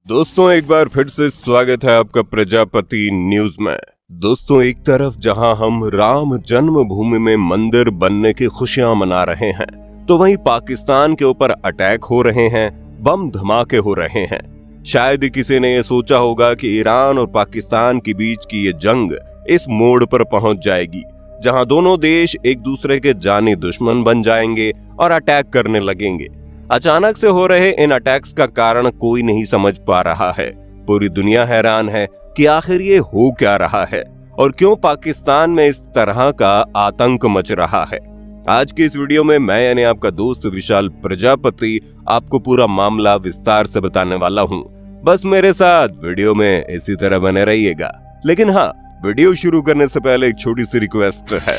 दोस्तों एक बार फिर से स्वागत है आपका प्रजापति न्यूज में। दोस्तों एक तरफ जहां हम राम जन्मभूमि में मंदिर बनने की खुशियां मना रहे हैं, तो वहीं पाकिस्तान के ऊपर अटैक हो रहे हैं, बम धमाके हो रहे हैं। शायद किसी ने ये सोचा होगा कि ईरान और पाकिस्तान के बीच की ये जंग इस मोड़ पर पहुंच जाएगी जहां दोनों देश एक दूसरे के जानी दुश्मन बन जाएंगे और अटैक करने लगेंगे। अचानक से हो रहे इन अटैक्स का कारण कोई नहीं समझ पा रहा है। पूरी दुनिया हैरान है कि आखिर ये हो क्या रहा है और क्यों पाकिस्तान में इस तरह का आतंक मच रहा है। आज के इस वीडियो में मैं यानी आपका दोस्त विशाल प्रजापति आपको पूरा मामला विस्तार से बताने वाला हूँ। बस मेरे साथ वीडियो में इसी तरह बने रहिएगा। लेकिन हाँ, वीडियो शुरू करने से पहले एक छोटी सी रिक्वेस्ट है।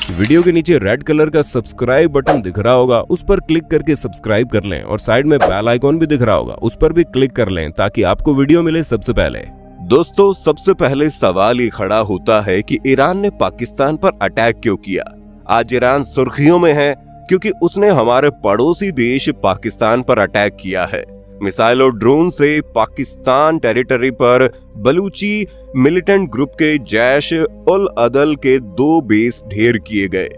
वीडियो के नीचे रेड कलर का सब्सक्राइब बटन दिख रहा होगा, उस पर क्लिक करके सब्सक्राइब कर लें और साइड में बेल आइकॉन भी दिख रहा होगा, उस पर भी क्लिक कर लें ताकि आपको वीडियो मिले सबसे पहले। दोस्तों सबसे पहले सवाल ये खड़ा होता है कि ईरान ने पाकिस्तान पर अटैक क्यों किया। आज ईरान सुर्खियों में है क्योंकि उसने हमारे पड़ोसी देश पाकिस्तान पर अटैक किया है। मिसाइल और ड्रोन से पाकिस्तान टेरिटरी पर बलूची मिलिटेंट ग्रुप के जैश उल अदल के 2 बेस ढेर किए गए।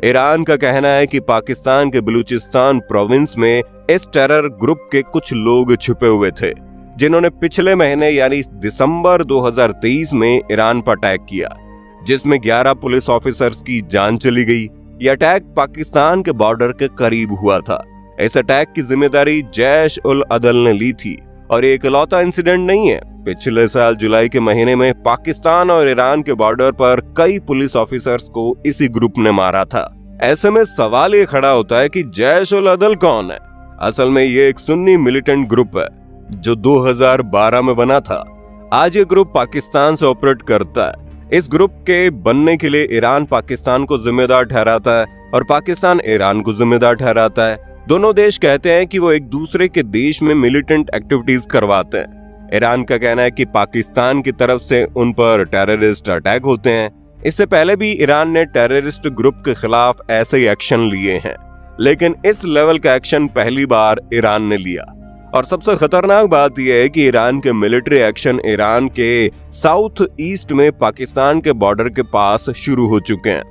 ईरान का कहना है कि पाकिस्तान के बलूचिस्तान प्रोविंस में इस टेरर ग्रुप के कुछ लोग छुपे हुए थे जिन्होंने पिछले महीने यानी दिसंबर 2023 में ईरान पर अटैक किया, जिसमें 11 पुलिस ऑफिसर्स की जान चली गई। यह अटैक पाकिस्तान के बॉर्डर के करीब हुआ था। इस अटैक की जिम्मेदारी जैश उल अदल ने ली थी और ये इकलौता इंसिडेंट नहीं है। पिछले साल जुलाई के महीने में पाकिस्तान और ईरान के बॉर्डर पर कई पुलिस ऑफिसर्स को इसी ग्रुप ने मारा था। ऐसे में सवाल ये खड़ा होता है कि जैश उल अदल कौन है। असल में ये एक सुन्नी मिलिटेंट ग्रुप है जो 2012 में बना था। आज ये ग्रुप पाकिस्तान से ऑपरेट करता है। इस ग्रुप के बनने के लिए ईरान पाकिस्तान को जिम्मेदार ठहराता है और पाकिस्तान ईरान को जिम्मेदार ठहराता है। दोनों देश कहते हैं कि वो एक दूसरे के देश में मिलिटेंट एक्टिविटीज करवाते हैं। ईरान का कहना है कि पाकिस्तान की तरफ से उन पर टेररिस्ट अटैक होते हैं। इससे पहले भी ईरान ने टेररिस्ट ग्रुप के खिलाफ ऐसे ही एक्शन लिए हैं, लेकिन इस लेवल का एक्शन पहली बार ईरान ने लिया। और सबसे खतरनाक बात यह है कि ईरान के मिलिट्री एक्शन ईरान के साउथ ईस्ट में पाकिस्तान के बॉर्डर के पास शुरू हो चुके हैं,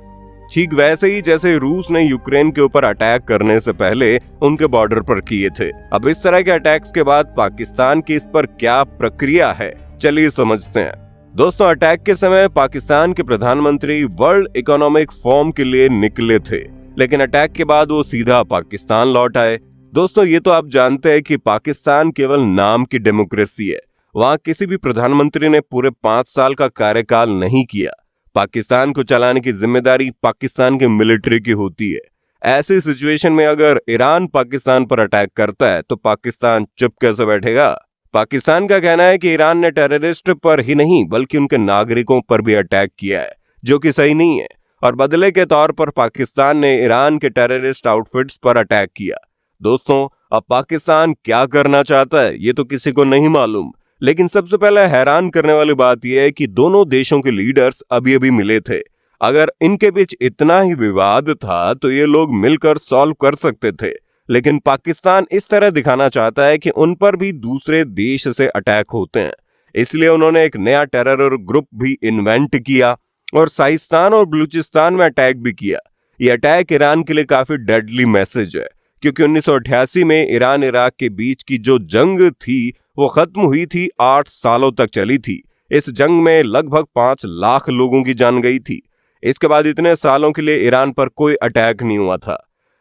ठीक वैसे ही जैसे रूस ने यूक्रेन के ऊपर अटैक करने से पहले उनके बॉर्डर पर किए थे। अब इस तरह के अटैक्स के बाद पाकिस्तान की इस पर क्या प्रक्रिया है, चलिए समझते हैं। दोस्तों अटैक के समय पाकिस्तान के प्रधानमंत्री वर्ल्ड इकोनॉमिक फोरम के लिए निकले थे, लेकिन अटैक के बाद वो सीधा पाकिस्तान लौट आए। दोस्तों ये तो आप जानते हैं कि पाकिस्तान केवल नाम की डेमोक्रेसी है। वहाँ किसी भी प्रधानमंत्री ने पूरे 5 साल का कार्यकाल नहीं किया। पाकिस्तान को चलाने की जिम्मेदारी पाकिस्तान के मिलिट्री की होती है। ऐसी सिचुएशन में अगर ईरान पाकिस्तान पर अटैक करता है तो पाकिस्तान चुप कैसे बैठेगा। पाकिस्तान का कहना है कि ईरान ने टेररिस्ट पर ही नहीं बल्कि उनके नागरिकों पर भी अटैक किया है, जो कि सही नहीं है, और बदले के तौर पर पाकिस्तान ने ईरान के टेररिस्ट आउटफिट्स पर अटैक किया। दोस्तों अब पाकिस्तान क्या करना चाहता है ये तो किसी को नहीं मालूम, लेकिन सबसे पहले हैरान करने वाली बात यह है कि दोनों देशों के लीडर्स अभी अभी मिले थे। अगर इनके बीच इतना ही विवाद था तो ये लोग मिलकर सॉल्व कर सकते थे, लेकिन पाकिस्तान इस तरह दिखाना चाहता है कि उन पर भी दूसरे देश से अटैक होते हैं। इसलिए उन्होंने एक नया टेरर ग्रुप भी इन्वेंट किया और सिस्तान और बलूचिस्तान में अटैक भी किया। यह अटैक ईरान के लिए काफी डेडली मैसेज है, क्योंकि 1988 में ईरान इराक के बीच की जो जंग थी वो खत्म हुई थी, 8 सालों तक चली थी। इस जंग में लगभग 5 लाख लोगों की जान गई थी। इसके बाद इतने सालों के लिए ईरान पर कोई अटैक नहीं हुआ था,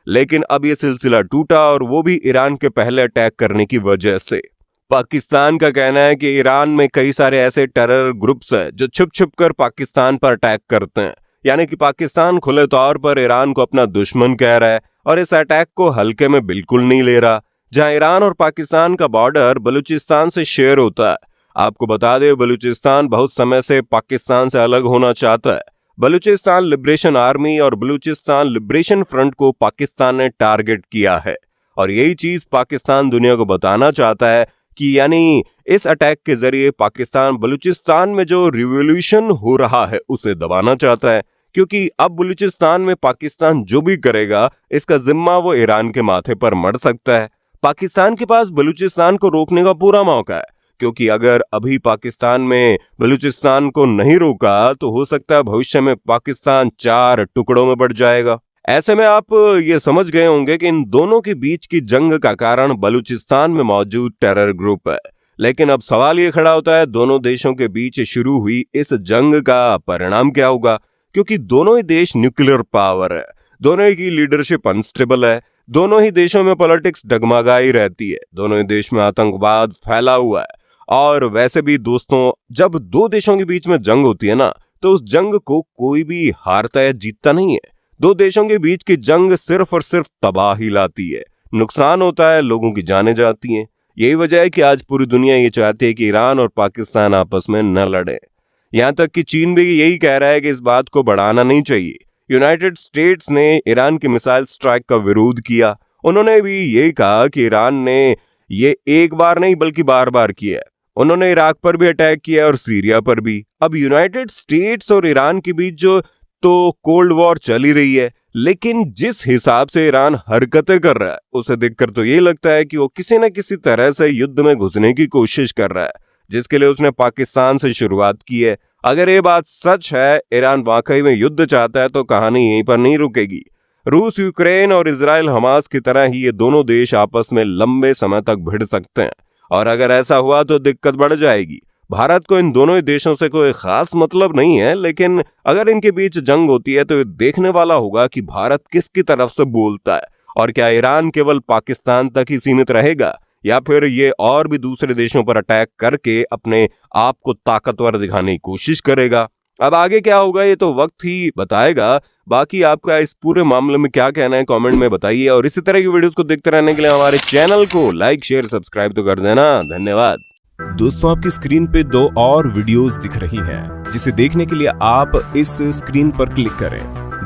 लेकिन अब ये सिलसिला टूटा, और वो भी ईरान के पहले अटैक करने की वजह से। पाकिस्तान का कहना है कि ईरान में कई सारे ऐसे टेरर ग्रुप्स हैं जो छुप छुप कर पाकिस्तान पर अटैक करते हैं, यानी कि पाकिस्तान खुले तौर पर ईरान को अपना दुश्मन कह रहा है और इस अटैक को हल्के में बिल्कुल नहीं ले रहा। जहां ईरान और पाकिस्तान का बॉर्डर बलूचिस्तान से शेयर होता है। आपको बता दें बलूचिस्तान बहुत समय से पाकिस्तान से अलग होना चाहता है। बलूचिस्तान लिबरेशन आर्मी और बलूचिस्तान लिबरेशन फ्रंट को पाकिस्तान ने टारगेट किया है, और यही चीज पाकिस्तान दुनिया को बताना चाहता है कि यानी इस अटैक के जरिए पाकिस्तान बलूचिस्तान में जो रिवॉल्यूशन हो रहा है उसे दबाना चाहता है, क्योंकि अब बलूचिस्तान में पाकिस्तान जो भी करेगा इसका जिम्मा वो ईरान के माथे पर मढ़ सकता है। पाकिस्तान के पास बलूचिस्तान को रोकने का पूरा मौका है, क्योंकि अगर अभी पाकिस्तान में बलूचिस्तान को नहीं रोका तो हो सकता है भविष्य में पाकिस्तान 4 टुकड़ों में बढ़ जाएगा। ऐसे में आप ये समझ गए होंगे कि इन दोनों के बीच की जंग का कारण बलूचिस्तान में मौजूद टेरर ग्रुप है। लेकिन अब सवाल ये खड़ा होता है, दोनों देशों के बीच शुरू हुई इस जंग का परिणाम क्या होगा? क्योंकि दोनों ही देश न्यूक्लियर पावर है, दोनों ही की लीडरशिप अनस्टेबल है, दोनों ही देशों में पॉलिटिक्स डगमगाई रहती है, दोनों ही देश में आतंकवाद फैला हुआ है। और वैसे भी दोस्तों, जब दो देशों के बीच में जंग होती है ना, तो उस जंग को कोई भी हारता या जीतता नहीं है। दो देशों के बीच की जंग सिर्फ और सिर्फ तबाही लाती है, नुकसान होता है, लोगों की जानें जाती हैं। यही वजह है कि आज पूरी दुनिया ये चाहती है कि ईरान और पाकिस्तान आपस में न लड़े। यहां तक कि चीन भी यही कह रहा है कि इस बात को बढ़ाना नहीं चाहिए। यूनाइटेड स्टेट्स ने ईरान की मिसाइल स्ट्राइक का विरोध किया। उन्होंने भी यही कहा कि ईरान ने ये एक बार नहीं बल्कि बार बार किया है। उन्होंने इराक पर भी अटैक किया और सीरिया पर भी। अब यूनाइटेड स्टेट्स और ईरान के बीच जो तो कोल्ड वॉर चल ही रही है, लेकिन जिस हिसाब से ईरान हरकतें कर रहा है उसे देखकर तो ये लगता है कि वो किसी न किसी तरह से युद्ध में घुसने की कोशिश कर रहा है, जिसके लिए उसने पाकिस्तान से शुरुआत की है। अगर ये बात सच है, ईरान वाकई में युद्ध चाहता है, तो कहानी यहीं पर नहीं रुकेगी। रूस, यूक्रेन और इजराइल हमास की तरह ही ये दोनों देश आपस में लंबे समय तक भिड़ सकते हैं, और अगर ऐसा हुआ तो दिक्कत बढ़ जाएगी। भारत को इन दोनों ही देशों से कोई खास मतलब नहीं है, लेकिन अगर इनके बीच जंग होती है तो ये देखने वाला होगा कि भारत किसकी तरफ से बोलता है, और क्या ईरान केवल पाकिस्तान तक ही सीमित रहेगा या फिर ये और भी दूसरे देशों पर अटैक करके अपने आप को ताकतवर दिखाने की कोशिश करेगा। अब आगे क्या होगा ये तो वक्त ही बताएगा। बाकी आपका इस पूरे मामले में क्या कहना है कमेंट में बताइए, और इसी तरह की वीडियोस को देखते रहने के लिए हमारे चैनल को लाइक, शेयर, सब्सक्राइब तो कर देना। धन्यवाद। दोस्तों, आपकी स्क्रीन पे 2 और वीडियोस दिख रही हैं, जिसे देखने के लिए आप इस स्क्रीन पर क्लिक करें।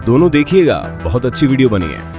दोनों देखिएगा, बहुत अच्छी वीडियो बनी है।